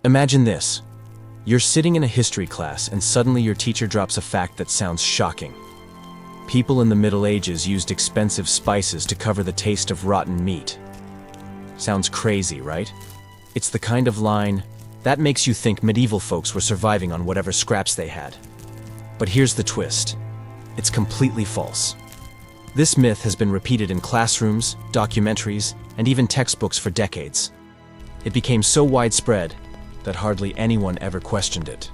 Imagine this. You're sitting in a history class and suddenly your teacher drops a fact that sounds shocking. People in the Middle Ages used expensive spices to cover the taste of rotten meat. Sounds crazy, right? It's the kind of line that makes you think medieval folks were surviving on whatever scraps they had. But here's the twist. It's completely false. This myth has been repeated in classrooms, documentaries, and even textbooks for decades. It became so widespread that hardly anyone ever questioned it.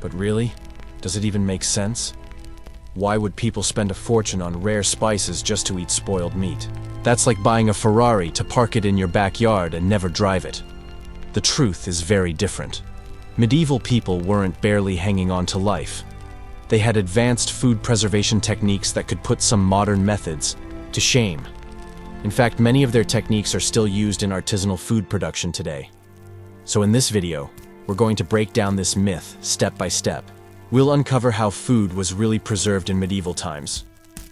But really, does it even make sense? Why would people spend a fortune on rare spices just to eat spoiled meat? That's like buying a Ferrari to park it in your backyard and never drive it. The truth is very different. Medieval people weren't barely hanging on to life. They had advanced food preservation techniques that could put some modern methods to shame. In fact, many of their techniques are still used in artisanal food production today. So in this video, we're going to break down this myth step by step. We'll uncover how food was really preserved in medieval times,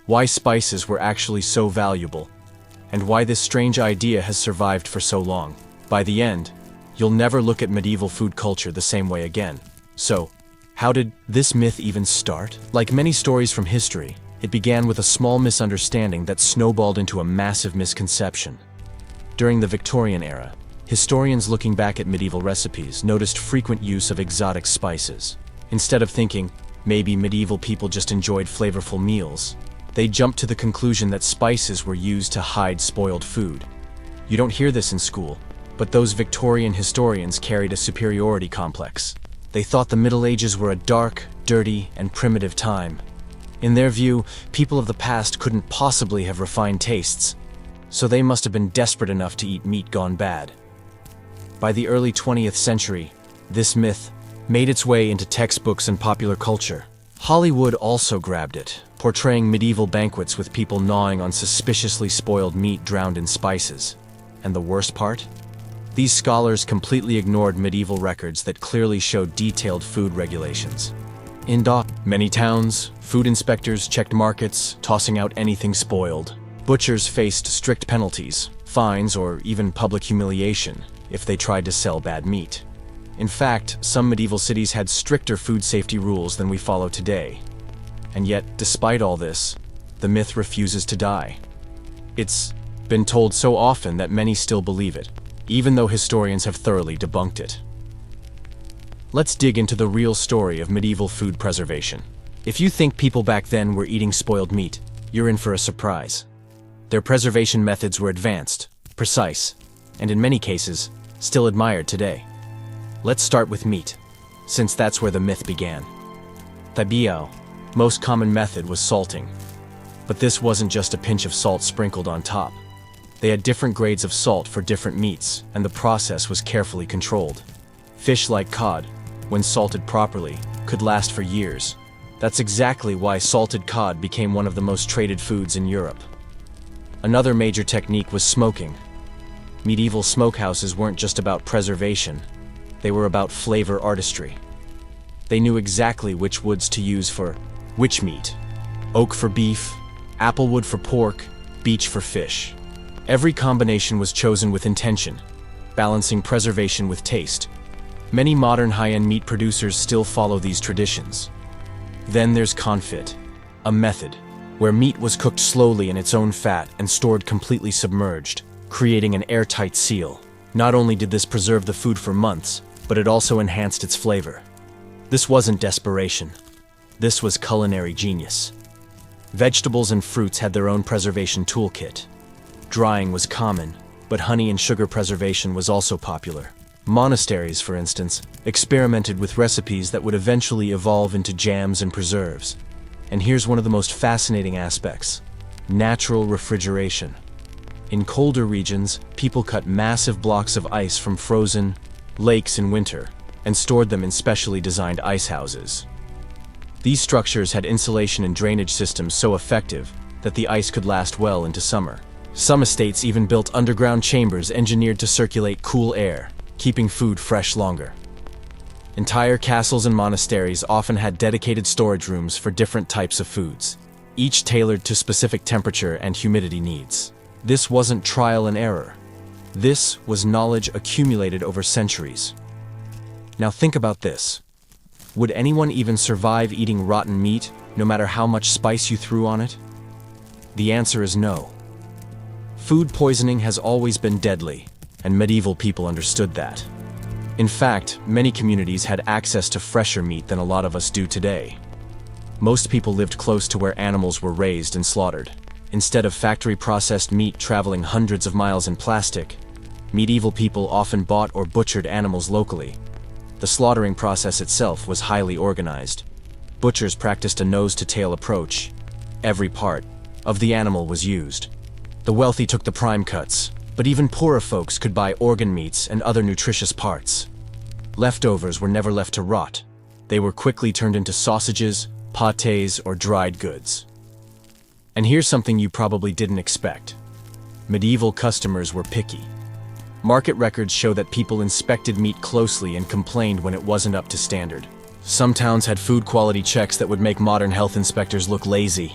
why spices were actually so valuable, and why this strange idea has survived for so long. By the end, you'll never look at medieval food culture the same way again. So, how did this myth even start? Like many stories from history, it began with a small misunderstanding that snowballed into a massive misconception. During the Victorian era, historians looking back at medieval recipes noticed frequent use of exotic spices. Instead of thinking, maybe medieval people just enjoyed flavorful meals, they jumped to the conclusion that spices were used to hide spoiled food. You don't hear this in school, but those Victorian historians carried a superiority complex. They thought the Middle Ages were a dark, dirty, and primitive time. In their view, people of the past couldn't possibly have refined tastes, so they must have been desperate enough to eat meat gone bad. By the early 20th century, this myth made its way into textbooks and popular culture. Hollywood also grabbed it, portraying medieval banquets with people gnawing on suspiciously spoiled meat drowned in spices. And the worst part? These scholars completely ignored medieval records that clearly showed detailed food regulations. In many towns, food inspectors checked markets, tossing out anything spoiled. Butchers faced strict penalties, fines, or even public humiliation if they tried to sell bad meat. In fact, some medieval cities had stricter food safety rules than we follow today. And yet, despite all this, the myth refuses to die. It's been told so often that many still believe it, even though historians have thoroughly debunked it. Let's dig into the real story of medieval food preservation. If you think people back then were eating spoiled meat, you're in for a surprise. Their preservation methods were advanced, precise, and in many cases, still admired today. Let's start with meat, since that's where the myth began. The most common method was salting. But this wasn't just a pinch of salt sprinkled on top. They had different grades of salt for different meats, and the process was carefully controlled. Fish like cod, when salted properly, could last for years. That's exactly why salted cod became one of the most traded foods in Europe. Another major technique was smoking. Medieval smokehouses weren't just about preservation. They were about flavor artistry. They knew exactly which woods to use for which meat. Oak for beef, applewood for pork, beech for fish. Every combination was chosen with intention, balancing preservation with taste. Many modern high-end meat producers still follow these traditions. Then there's confit, a method where meat was cooked slowly in its own fat and stored completely submerged, creating an airtight seal. Not only did this preserve the food for months, but it also enhanced its flavor. This wasn't desperation. This was culinary genius. Vegetables and fruits had their own preservation toolkit. Drying was common, but honey and sugar preservation was also popular. Monasteries, for instance, experimented with recipes that would eventually evolve into jams and preserves. And here's one of the most fascinating aspects: natural refrigeration. In colder regions, people cut massive blocks of ice from frozen lakes in winter and stored them in specially designed ice houses. These structures had insulation and drainage systems so effective that the ice could last well into summer. Some estates even built underground chambers engineered to circulate cool air, keeping food fresh longer. Entire castles and monasteries often had dedicated storage rooms for different types of foods, each tailored to specific temperature and humidity needs. This wasn't trial and error. This was knowledge accumulated over centuries. Now think about this. Would anyone even survive eating rotten meat, no matter how much spice you threw on it? The answer is no. Food poisoning has always been deadly, and medieval people understood that. In fact, many communities had access to fresher meat than a lot of us do today. Most people lived close to where animals were raised and slaughtered. Instead of factory-processed meat traveling hundreds of miles in plastic, medieval people often bought or butchered animals locally. The slaughtering process itself was highly organized. Butchers practiced a nose-to-tail approach. Every part of the animal was used. The wealthy took the prime cuts, but even poorer folks could buy organ meats and other nutritious parts. Leftovers were never left to rot. They were quickly turned into sausages, pâtés, or dried goods. And here's something you probably didn't expect. Medieval customers were picky. Market records show that people inspected meat closely and complained when it wasn't up to standard. Some towns had food quality checks that would make modern health inspectors look lazy.